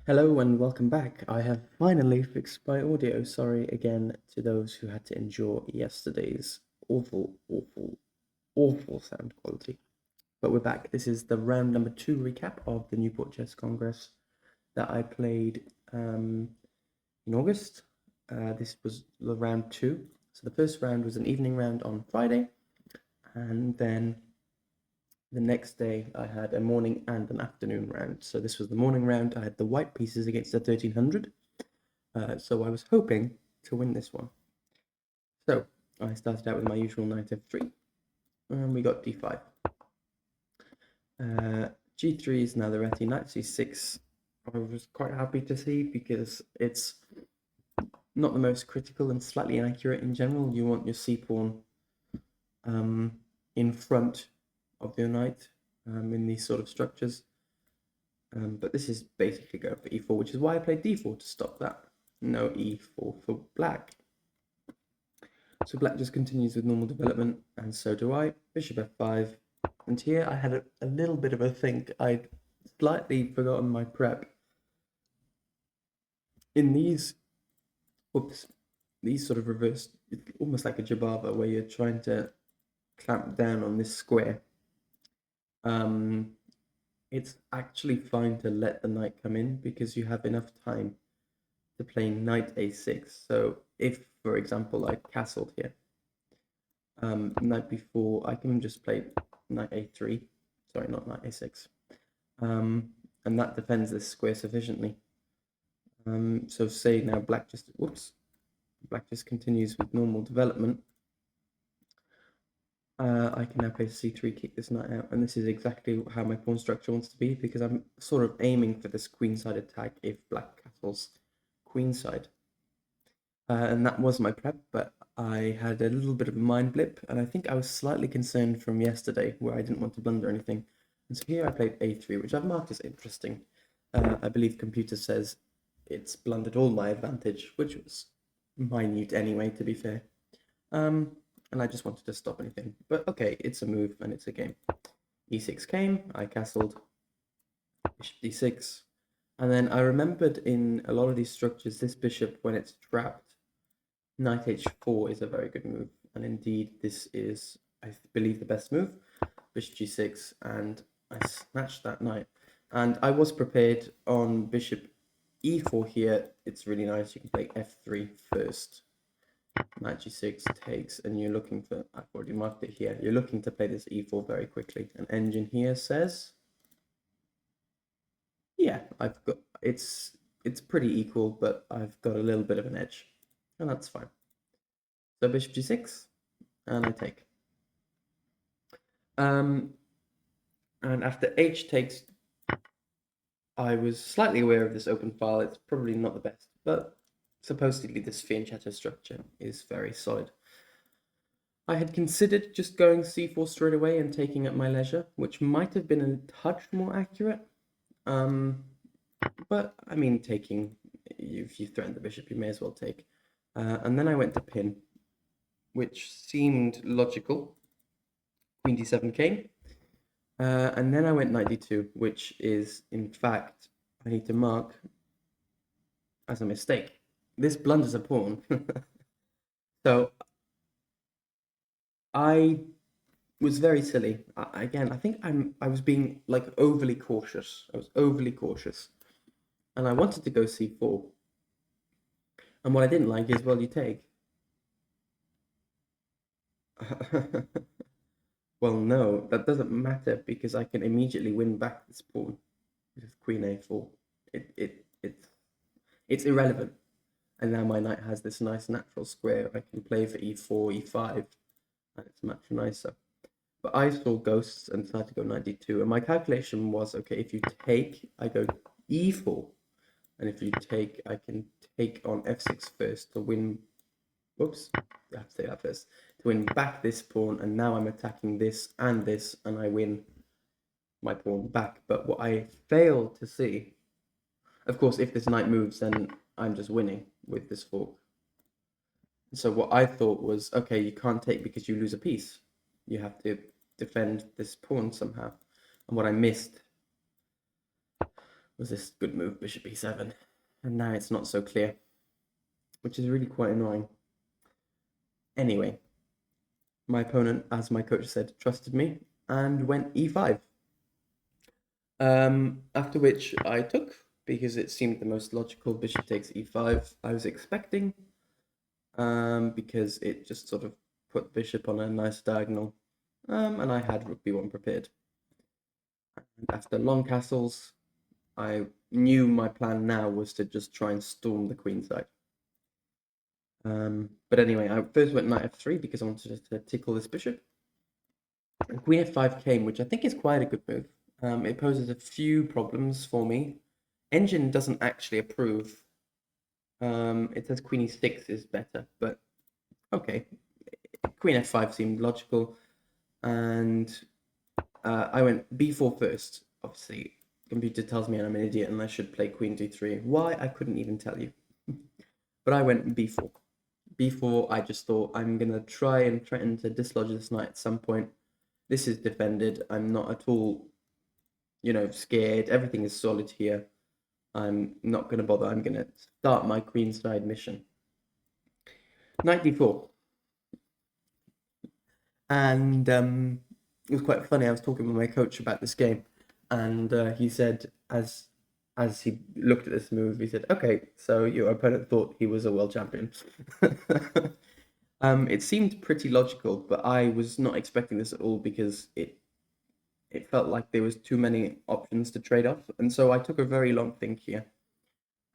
Hello and welcome back. I have finally fixed my audio. Sorry again to those who had to endure yesterday's awful sound quality. But we're back. This is the round number 2 recap of the Newport Chess Congress that I played in August. This was the round 2. So the first round was an evening round on Friday, and then the next day I had a morning and an afternoon round. So this was the morning round. I had the white pieces against the 1300. So I was hoping to win this one. So I started out with my usual knight f3, and we got d5. G3 is now the ready. Knight c6 I was quite happy to see because it's not the most critical and slightly inaccurate in general. You want your c-pawn in front of your knight in these sort of structures. But this is basically going for e4, which is why I played d4 to stop that. No e4 for black. So black just continues with normal development, and so do I. Bishop f5. And here I had a little bit of a think. I'd slightly forgotten my prep. In these sort of reversed, almost like a jabava, where you're trying to clamp down on this square. It's actually fine to let the knight come in because you have enough time to play knight a6. So if, for example, I castled here, knight b4, I can just play knight a3. Sorry, not knight a6. And that defends this square sufficiently. So say now black just continues with normal development. I can now play c3, kick this knight out, and this is exactly how my pawn structure wants to be because I'm sort of aiming for this queenside attack if black castles queenside. And that was my prep, but I had a little bit of a mind blip, and I think I was slightly concerned from yesterday where I didn't want to blunder anything. And so here I played a3, which I've marked as interesting. I believe computer says it's blundered all my advantage, which was minute anyway, to be fair. And I just wanted to stop anything. But okay, it's a move and it's a game. e6 came, I castled, bishop d6. And then I remembered in a lot of these structures, this bishop, when it's trapped, knight h4 is a very good move. And indeed, this is, I believe, the best move. Bishop g6, and I snatched that knight. And I was prepared on bishop e4 here. It's really nice. You can play f3 first. Knight g6 takes, and you're looking for, I've already marked it here, you're looking to play this e4 very quickly. An engine here says, yeah, I've got, it's pretty equal, but I've got a little bit of an edge, and that's fine. So bishop g6, and I take. And after h takes, I was slightly aware of this open file. It's probably not the best, but supposedly this fianchetto structure is very solid. I had considered just going c4 straight away and taking at my leisure, which might have been a touch more accurate. But I mean, taking, if you threaten the bishop, you may as well take. And then I went to pin, which seemed logical. Queen d7 came. And then I went knight d2, which is, in fact, I need to mark as a mistake. This blunders a pawn. So I was very silly. Again, I think I was being like overly cautious. I was overly cautious. And I wanted to go c4. And what I didn't like is, well, you take. Well, no, that doesn't matter because I can immediately win back this pawn with queen a4. It's irrelevant. And now my knight has this nice natural square. I can play for e4, e5, and it's much nicer. But I saw ghosts and decided to go knight d2. And my calculation was, okay, if you take, I go e4. And if you take, I can take on f6 first to win. Whoops, I have to say that first. To win back this pawn, and now I'm attacking this, and I win my pawn back. But what I failed to see, of course, if this knight moves, then I'm just winning with this fork. So what I thought was, okay, you can't take because you lose a piece. You have to defend this pawn somehow. And what I missed was this good move, bishop e7, and now it's not so clear, which is really quite annoying. Anyway, my opponent, as my coach said, trusted me and went e5. After which I took, because it seemed the most logical. Bishop takes e5. I was expecting, because it just sort of put bishop on a nice diagonal, and I had rook b1 prepared. And after long castles, I knew my plan now was to just try and storm the queen side. But anyway, I first went knight f3 because I wanted to tickle this bishop. And queen f5 came, which I think is quite a good move. It poses a few problems for me. Engine doesn't actually approve. It says queen e6 is better, but okay. Queen f5 seemed logical, and I went b4 first. Obviously, computer tells me I'm an idiot and I should play queen d3. Why? I couldn't even tell you. But I went b4. b4, I just thought I'm going to try and threaten to dislodge this knight at some point. This is defended. I'm not at all, scared. Everything is solid here. I'm not going to bother. I'm going to start my queenside mission. Knight d4. And it was quite funny. I was talking with my coach about this game, and he said, as he looked at this move, he said, "Okay, so your opponent thought he was a world champion." It seemed pretty logical, but I was not expecting this at all because it felt like there was too many options to trade off, and so I took a very long think here,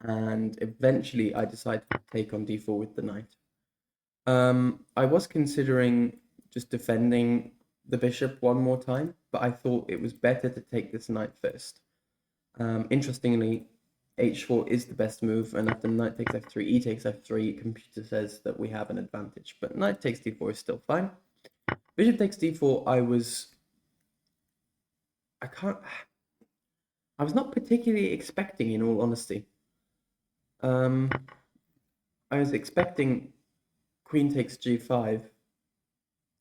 and eventually I decided to take on d4 with the knight. I was considering just defending the bishop one more time, but I thought it was better to take this knight first. Interestingly, h4 is the best move, and after knight takes f3, e takes f3, computer says that we have an advantage, but knight takes d4 is still fine. Bishop takes d4, I was not particularly expecting, in all honesty. I was expecting queen takes g5.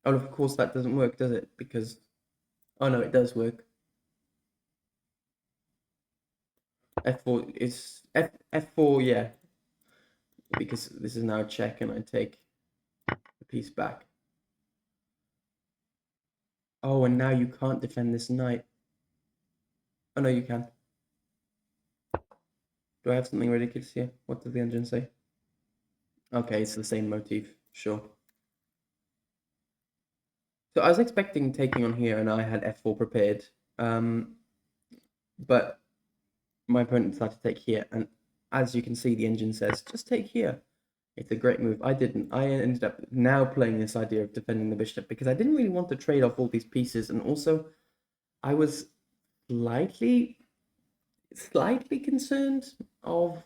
Oh, of course that doesn't work, does it? Because, oh no, it does work. f4 is f4, yeah. Because this is now a check and I take the piece back. Oh, and now you can't defend this knight. Oh no, you can. Do I have something ridiculous here? What does the engine say? Okay, it's the same motif, sure. So I was expecting taking on here, and I had f4 prepared. But my opponent decided to take here, and as you can see, the engine says, just take here. It's a great move. I didn't. I ended up now playing this idea of defending the bishop because I didn't really want to trade off all these pieces, and also I was slightly concerned of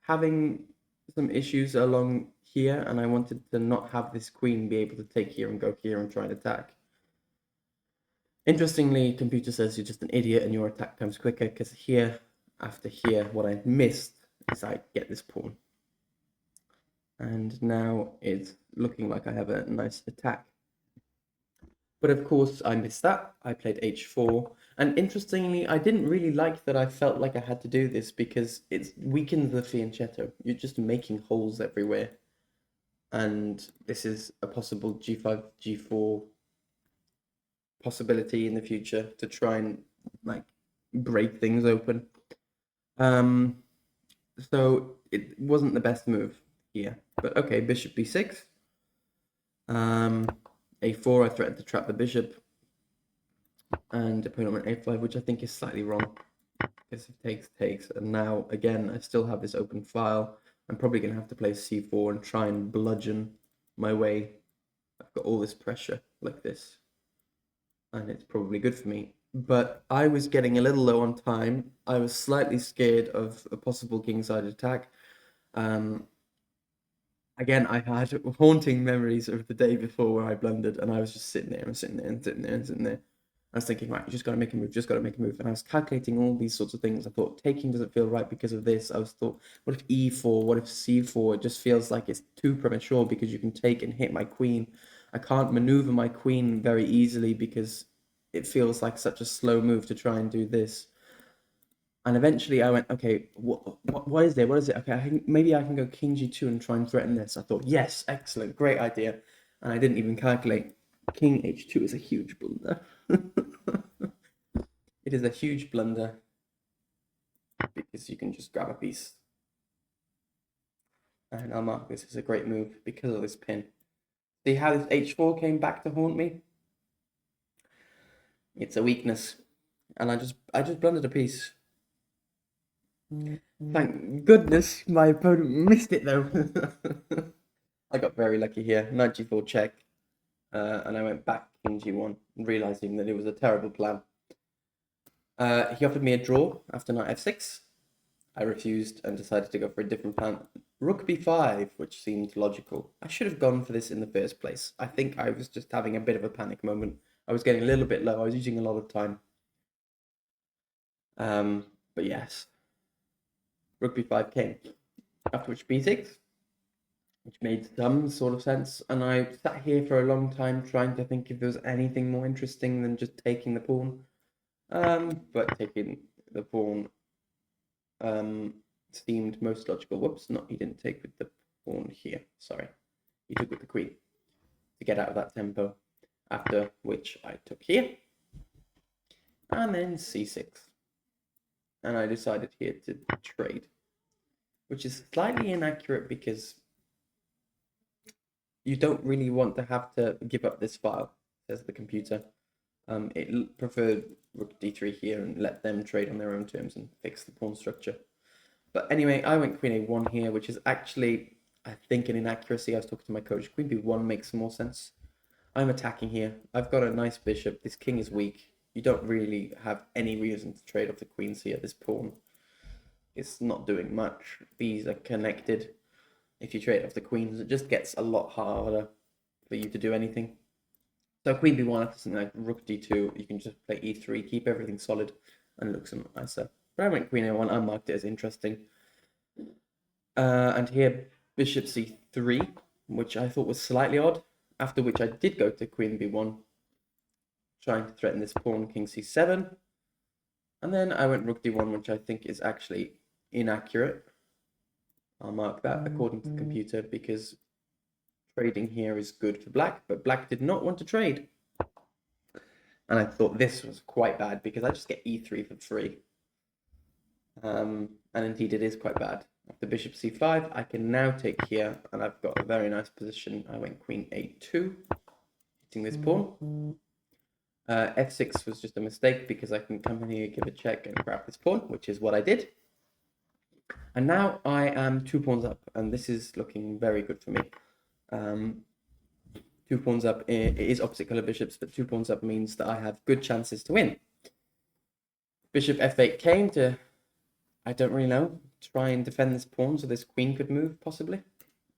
having some issues along here, and I wanted to not have this queen be able to take here and go here and try and attack. Interestingly, computer says you're just an idiot and your attack comes quicker, because here, after here, what I missed is I get this pawn. And now it's looking like I have a nice attack. But of course, I missed that. I played h4. And interestingly, I didn't really like that I felt like I had to do this because it weakens the fianchetto. You're just making holes everywhere. And this is a possible g5, g4 possibility in the future to try and break things open. So it wasn't the best move here. But okay, bishop b6. a4, I threatened to trap the bishop. And opponent went a5, which I think is slightly wrong. Because if takes. And now, again, I still have this open file. I'm probably going to have to play c4 and try and bludgeon my way. I've got all this pressure like this. And it's probably good for me. But I was getting a little low on time. I was slightly scared of a possible kingside attack. Again, I had haunting memories of the day before where I blundered, and I was just sitting there and sitting there and sitting there and sitting there. I was thinking, right, you just got to make a move, just got to make a move. And I was calculating all these sorts of things. I thought, taking doesn't feel right because of this. I was thought, what if e4? What if c4? It just feels like it's too premature because you can take and hit my queen. I can't maneuver my queen very easily because it feels like such a slow move to try and do this. And eventually I went, okay, what is there? What is it? Okay, maybe I can go king g2 and try and threaten this. I thought, yes, excellent, great idea. And I didn't even calculate king h2 is a huge blunder. It is a huge blunder because you can just grab a piece. And I'll mark this as a great move because of this pin. See how this h4 came back to haunt me? It's a weakness. And I just blundered a piece. Thank goodness my opponent missed it though. I got very lucky here. Knight g4 check. And I went back king g1, realizing that it was a terrible plan. He offered me a draw after knight f6. I refused and decided to go for a different plan. Rook b5, which seemed logical. I should have gone for this in the first place. I think I was just having a bit of a panic moment. I was getting a little bit low. I was using a lot of time. But yes. Rook b5 came. After which b6, which made some sort of sense. And I sat here for a long time trying to think if there was anything more interesting than just taking the pawn. But taking the pawn seemed most logical. Whoops, no, he didn't take with the pawn here. Sorry, he took with the queen to get out of that tempo. After which I took here, and then c6, and I decided here to trade, which is slightly inaccurate because you don't really want to have to give up this file, says the computer. It preferred rook d3 here and let them trade on their own terms and fix the pawn structure. But anyway, I went queen a1 here, which is actually, I think, an inaccuracy. I was talking to my coach. Queen b1 makes more sense. I'm attacking here. I've got a nice bishop. This king is weak. You don't really have any reason to trade off the queens here. This pawn is not doing much. These are connected. If you trade off the queens, it just gets a lot harder for you to do anything. So queen b1 after something like rook d2, you can just play e3, keep everything solid, and it looks nicer. But I went queen a1, I marked it as interesting. And here, bishop c3, which I thought was slightly odd, after which I did go to queen b1, trying to threaten this pawn, king c7. And then I went rook d1, which I think is actually inaccurate. I'll mark that according to the computer, because trading here is good for black, but black did not want to trade. And I thought this was quite bad, because I just get e3 for free. And indeed it is quite bad. After bishop c5, I can now take here, and I've got a very nice position. I went queen a2, hitting this pawn. F6 was just a mistake, because I can come in here, give a check, and grab this pawn, which is what I did. And now I am 2 pawns up, and this is looking very good for me. 2 pawns up, it is opposite color bishops, but 2 pawns up means that I have good chances to win. Bishop f8 came to, I don't really know, try and defend this pawn so this queen could move, possibly.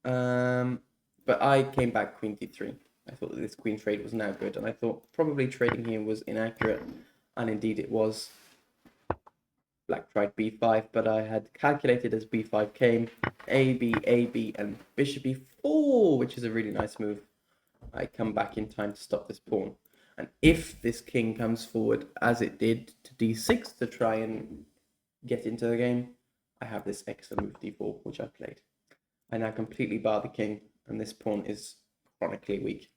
But I came back queen d3. I thought that this queen trade was now good, and I thought probably trading here was inaccurate, and indeed it was. Black tried b5, but I had calculated as b5 came, a b, and bishop e4, which is a really nice move. I come back in time to stop this pawn. And if this king comes forward, as it did, to d6 to try and get into the game, I have this excellent move d4, which I played. I now completely bar the king, and this pawn is chronically weak.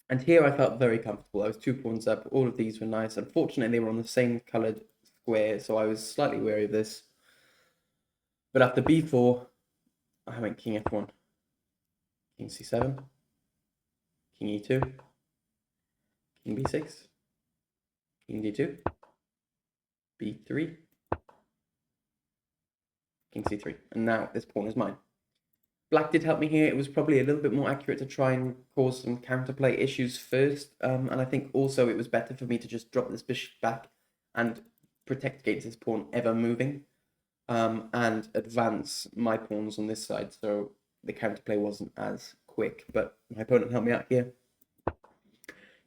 And here I felt very comfortable. I was 2 pawns up. All of these were nice. Unfortunately, they were on the same colored square, so I was slightly wary of this. But after b4, I went king f1, king c7, king e2, king b6, king d2, b3, king c3, and now this pawn is mine. Black did help me here. It was probably a little bit more accurate to try and cause some counterplay issues first, and I think also it was better for me to just drop this bishop back and protect against this pawn ever moving, and advance my pawns on this side, so the counterplay wasn't as quick. But my opponent helped me out here.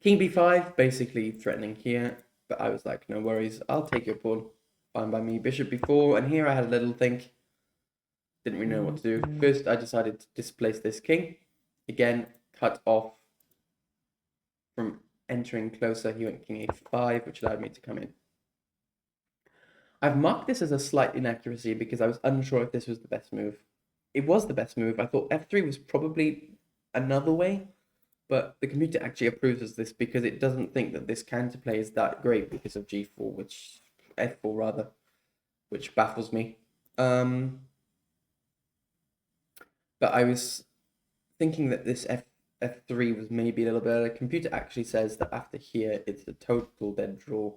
King b5, basically threatening here, but I was like, no worries, I'll take your pawn, fine by me. Bishop b4, and here I had a little think. Didn't really know what to do. First, I decided to displace this king. Again, cut off from entering closer. He went king a5, which allowed me to come in. I've marked this as a slight inaccuracy because I was unsure if this was the best move. It was the best move. I thought f3 was probably another way, but the computer actually approves of this because it doesn't think that this counterplay is that great because of g4, which f4 rather, which baffles me. But I was thinking that this f3 was maybe a little better. The computer actually says that after here it's a total dead draw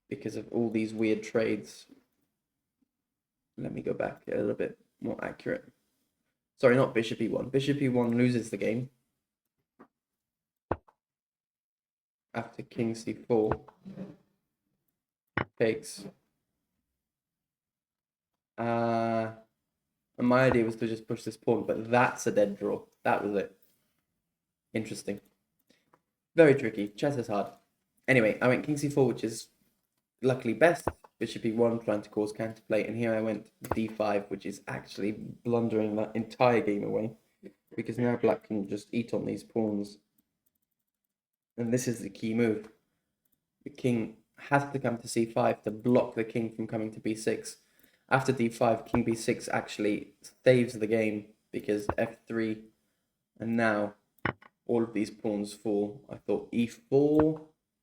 because of all these weird trades. Let me go back a little bit more accurate. Sorry, not bishop e1. Bishop e1 loses the game after king c4 takes. And my idea was to just push this pawn, but that's a dead draw. That was it. Interesting. Very tricky. Chess is hard. Anyway, I went king c4, which is luckily best. Bishop e1, trying to cause counterplay, and here I went d5, which is actually blundering that entire game away, because now black can just eat on these pawns. And this is the key move. The king has to come to c5 to block the king from coming to b6. After d5, king b6 actually saves the game because f3, and now all of these pawns fall. I thought e4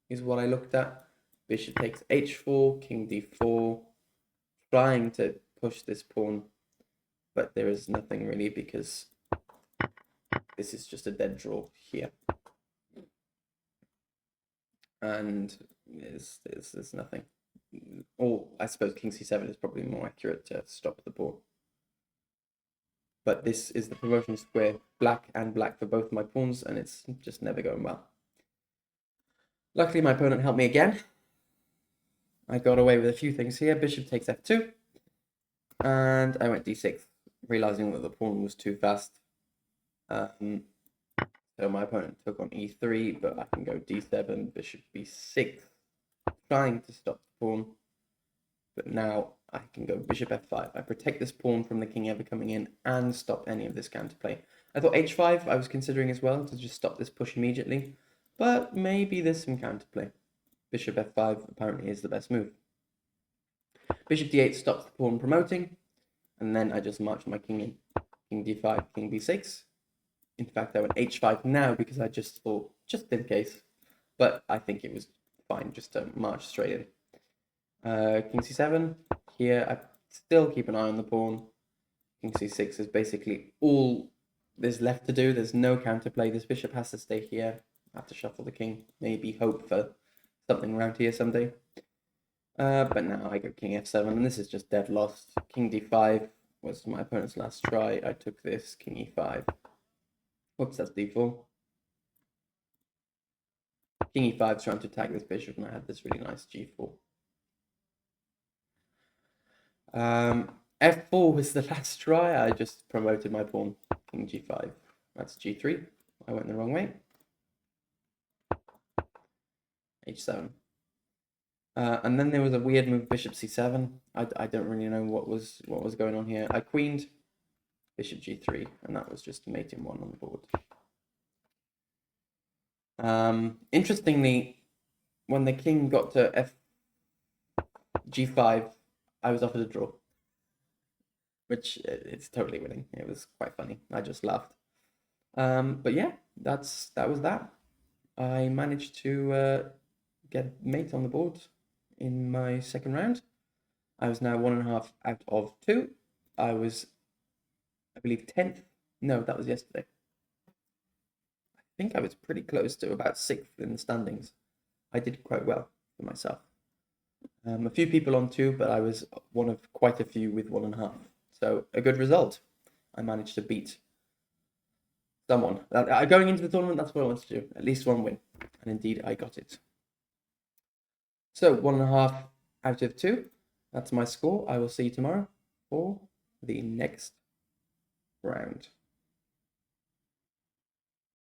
is what I looked at. Bishop takes h4, king d4, trying to push this pawn, but there is nothing really because this is just a dead draw here. And there's nothing. Or I suppose king c7 is probably more accurate to stop the pawn. But this is the promotion square, black and black for both my pawns, and it's just never going well. Luckily, my opponent helped me again. I got away with a few things here. Bishop takes f2, and I went d6, realizing that the pawn was too fast. So my opponent took on e3, but I can go d7, bishop b6, trying to stop the pawn. But now I can go bishop f5. I protect this pawn from the king ever coming in and stop any of this counterplay. I thought h5 I was considering as well to just stop this push immediately, but maybe there's some counterplay. Bishop f5 apparently is the best move. Bishop d8 stops the pawn promoting, and then I just marched my king in. King d5, king b6. In fact, I went h5 now because I just thought, just in case, but I think it was fine just to march straight in. King c7, here I still keep an eye on the pawn. King c6 is basically all there's left to do. There's no counterplay. This bishop has to stay here. I have to shuffle the king, maybe hope for something around here someday. But now I go king f7, and this is just dead lost. King d5 was my opponent's last try. I took this, king e5. Whoops, that's d4. King e5 is trying to attack this bishop, and I had this really nice g4. f4 was the last try. I just promoted my pawn. King g5. That's g3. I went the wrong way. h7. And then there was a weird move, bishop c7. I don't really know what was going on here. I queened, bishop g3, and that was just mating one on the board. Interestingly, when the king got to g5, I was offered a draw, which it's totally winning. It was quite funny. I just laughed. But yeah, that was that. I managed to get mate on the board in my second round. I was now 1.5 out of 2. I was, I believe, 10th. No, that was yesterday. I think I was pretty close to about 6th in the standings. I did quite well for myself. A few people on 2, but I was one of quite a few with 1.5. So a good result. I managed to beat someone. Going into the tournament, that's what I wanted to do. At least one win. And indeed, I got it. So 1.5 out of 2. That's my score. I will see you tomorrow for the next round.